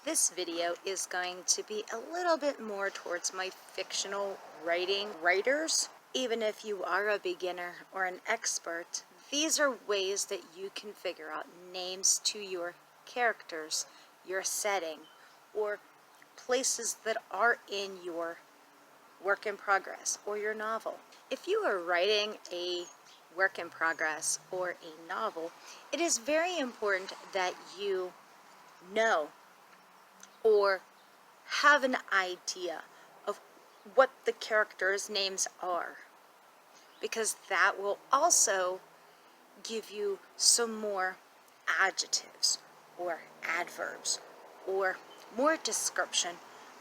This video is going to be a little bit more towards my fictional writers. Even if you are a beginner or an expert, these are ways that you can figure out names to your characters, your setting, or places that are in your work in progress or your novel. If you are writing a work in progress or a novel, it is very important that you know or have an idea of what the characters' names are, because that will also give you some more adjectives or adverbs or more description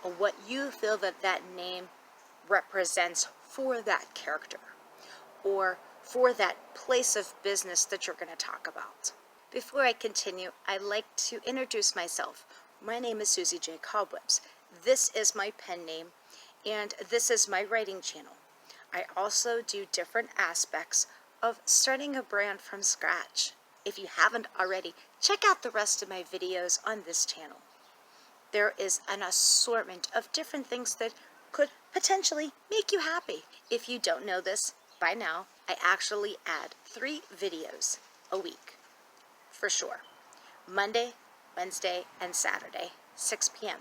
of what you feel that that name represents for that character or for that place of business that you're going to talk about. Before I continue, I'd like to introduce myself. My name is Susie J. Cobwebs. This is my pen name, and this is my writing channel. I also do different aspects of starting a brand from scratch. If you haven't already, check out the rest of my videos on this channel. There is an assortment of different things that could potentially make you happy. If you don't know this by now, I actually add 3 videos a week, for sure. Monday, Wednesday, and Saturday, 6 p.m.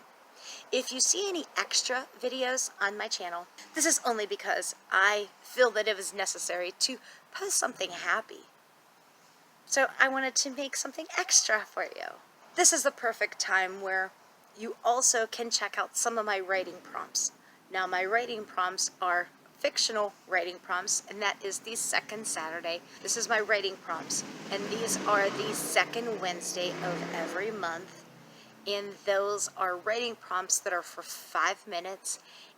If you see any extra videos on my channel, this is only because I feel that it was necessary to post something happy. So I wanted to make something extra for you. This is the perfect time where you also can check out some of my writing prompts. Now, my writing prompts are fictional writing prompts, and that is the second Saturday. This is my writing prompts, and these are the second Wednesday of every month. And those are writing prompts that are for 5 minutes,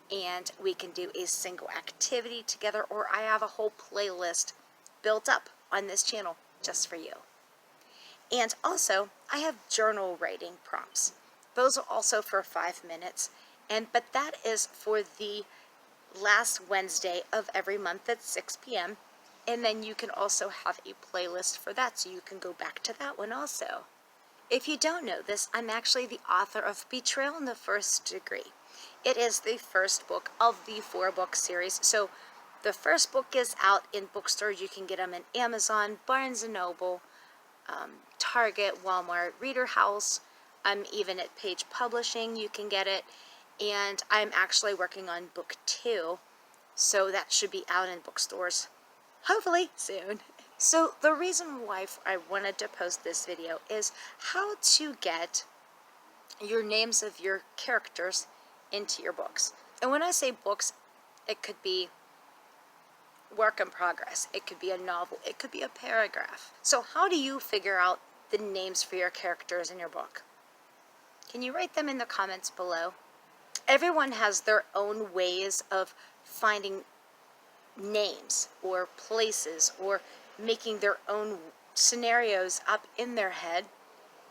and we can do a single activity together, or I have a whole playlist built up on this channel just for you. And also, I have journal writing prompts. Those are also for 5 minutes, but that is for the last Wednesday of every month at 6 p.m. And then you can also have a playlist for that, so you can go back to that one also. If you don't know this, I'm actually the author of Betrayal in the First Degree. It is the first book of the 4-book series. So the first book is out in bookstores. You can get them in Amazon, Barnes & Noble, Target, Walmart, Reader House. I'm even at Page Publishing. You can get it. And I'm actually working on book 2, so that should be out in bookstores hopefully soon. So the reason why I wanted to post this video is how to get your names of your characters into your books. And when I say books, it could be work in progress, it could be a novel, it could be a paragraph. So how do you figure out the names for your characters in your book? Can you write them in the comments below? Everyone has their own ways of finding names or places or making their own scenarios up in their head.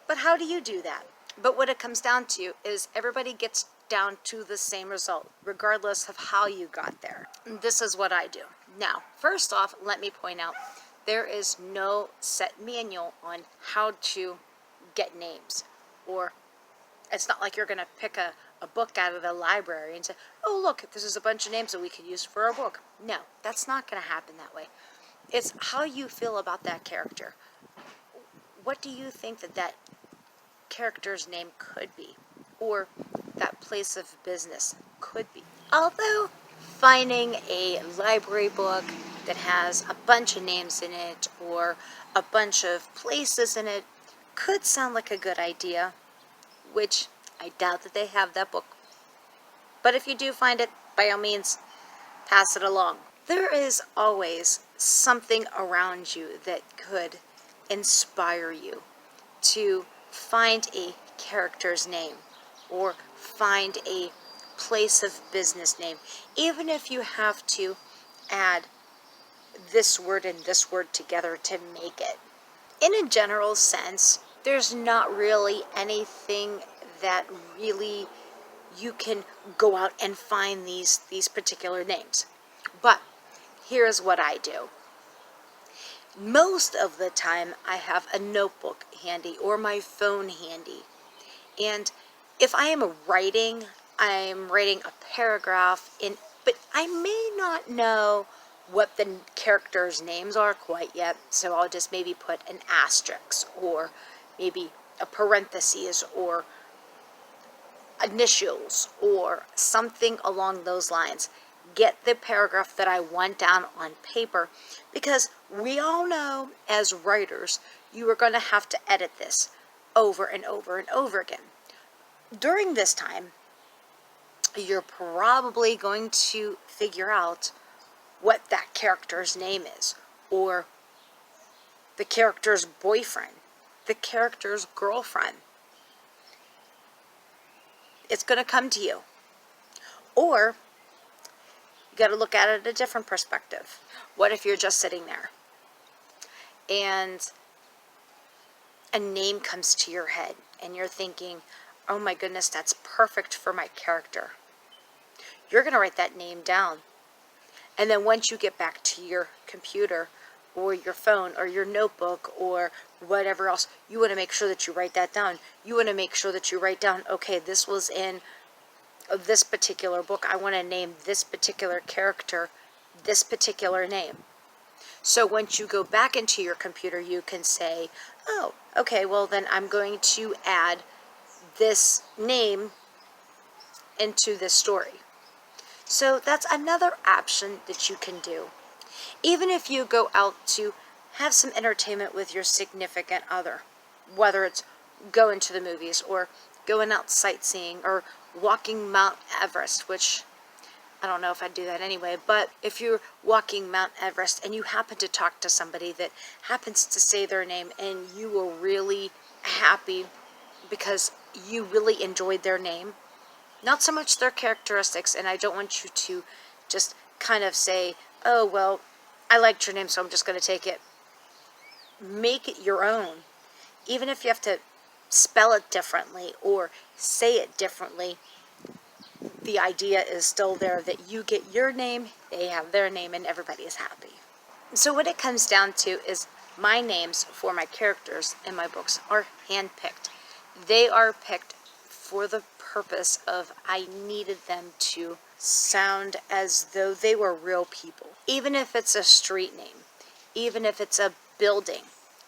But how do you do that? But what it comes down to is everybody gets down to the same result, regardless of how you got there. And this is what I do. Now, first off, let me point out, there is no set manual on how to get names. Or it's not like you're going to pick a book out of the library and say, oh, look, this is a bunch of names that we could use for our book. No, that's not going to happen that way. It's how you feel about that character. What do you think that that character's name could be? Or that place of business could be? Although finding a library book that has a bunch of names in it or a bunch of places in it could sound like a good idea, which I doubt that they have that book. But if you do find it, by all means, pass it along. There is always something around you that could inspire you to find a character's name or find a place of business name, even if you have to add this word and this word together to make it. In a general sense, there's not really anything that really you can go out and find these particular names. But here's what I do. Most of the time I have a notebook handy or my phone handy. And if I am writing, I'm writing a paragraph but I may not know what the characters' names are quite yet, so I'll just maybe put an asterisk or maybe a parenthesis or initials or something along those lines. Get the paragraph that I want down on paper, because we all know as writers you are going to have to edit this over and over and over again. During this time, you're probably going to figure out what that character's name is, or the character's boyfriend, the character's girlfriend. It's going to come to you. Or you got to look at it a different perspective. What if you're just sitting there and a name comes to your head and you're thinking, oh my goodness, that's perfect for my character. You're going to write that name down. And then once you get back to your computer or your phone or your notebook or whatever else, you want to make sure that you write that down. You want to make sure that you write down, okay, this was in this particular book. I want to name this particular character this particular name. So once you go back into your computer, you can say, oh, okay, well then I'm going to add this name into this story. So that's another option that you can do. Even if you go out to have some entertainment with your significant other, whether it's going to the movies or going out sightseeing or walking Mount Everest, which I don't know if I'd do that anyway, but if you're walking Mount Everest and you happen to talk to somebody that happens to say their name and you were really happy because you really enjoyed their name, not so much their characteristics, and I don't want you to just kind of say, oh, well, I liked your name, so I'm just going to take it. Make it your own. Even if you have to spell it differently or say it differently, the idea is still there that you get your name, they have their name, and everybody is happy. So what it comes down to is my names for my characters in my books are handpicked. They are picked for the purpose of I needed them to sound as though they were real people. Even if it's a street name, even if it's a building,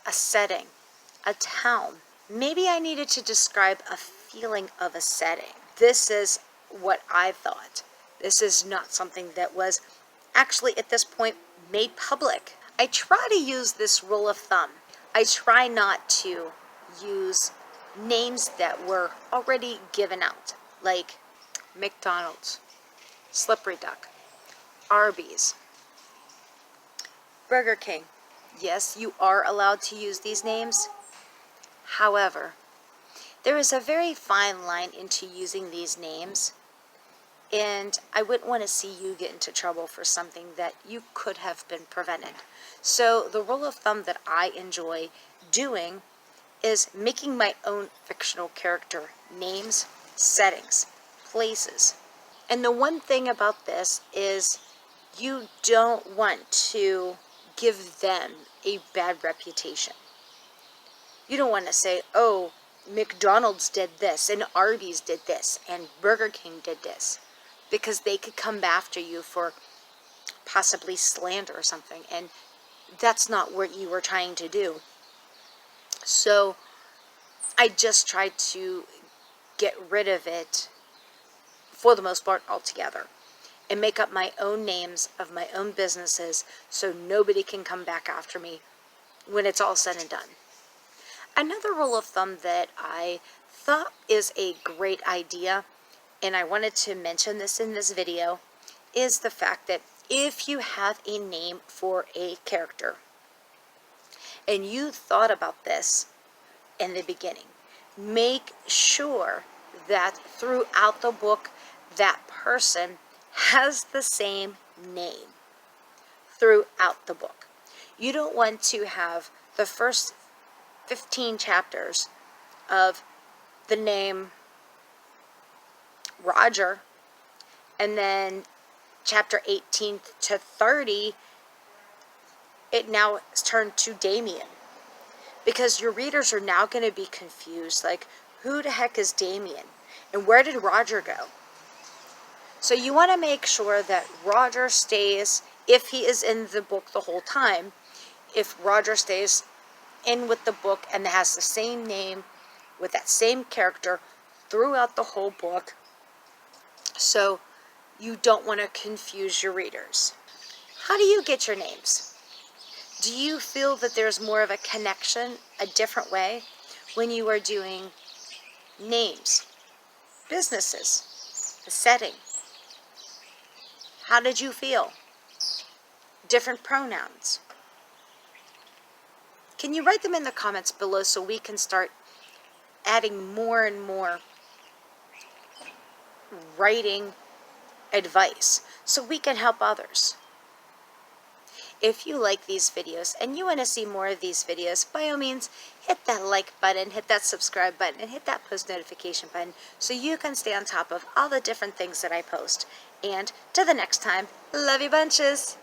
a setting, a town. Maybe I needed to describe a feeling of a setting. This is what I thought. This is not something that was actually at this point made public. I try to use this rule of thumb. I try not to use names that were already given out, like McDonald's, Slippery Duck, Arby's, Burger King. Yes, you are allowed to use these names. However, there is a very fine line into using these names, and I wouldn't want to see you get into trouble for something that you could have been prevented. So the rule of thumb that I enjoy doing is making my own fictional character names, settings, places. And the one thing about this is you don't want to give them a bad reputation. You don't want to say, oh, McDonald's did this, and Arby's did this, and Burger King did this, because they could come after you for possibly slander or something, and that's not what you were trying to do. So I just tried to get rid of it for the most part altogether and make up my own names of my own businesses so nobody can come back after me when it's all said and done. Another rule of thumb that I thought is a great idea, and I wanted to mention this in this video, is the fact that if you have a name for a character and you thought about this in the beginning, make sure that throughout the book that person has the same name throughout the book. You don't want to have the first 15 chapters of the name Roger, and then chapter 18 to 30 it now is turned to Damien, because your readers are now going to be confused, like, who the heck is Damien? And where did Roger go? So you want to make sure that Roger stays, if he is in the book the whole time, if Roger stays in with the book and has the same name with that same character throughout the whole book, so you don't want to confuse your readers. How do you get your names? Do you feel that there's more of a connection, a different way, when you are doing names, businesses, the setting? How did you feel? Different pronouns. Can you write them in the comments below so we can start adding more and more writing advice so we can help others? If you like these videos and you want to see more of these videos, by all means, hit that like button, hit that subscribe button, and hit that post notification button so you can stay on top of all the different things that I post. And till the next time, love you bunches!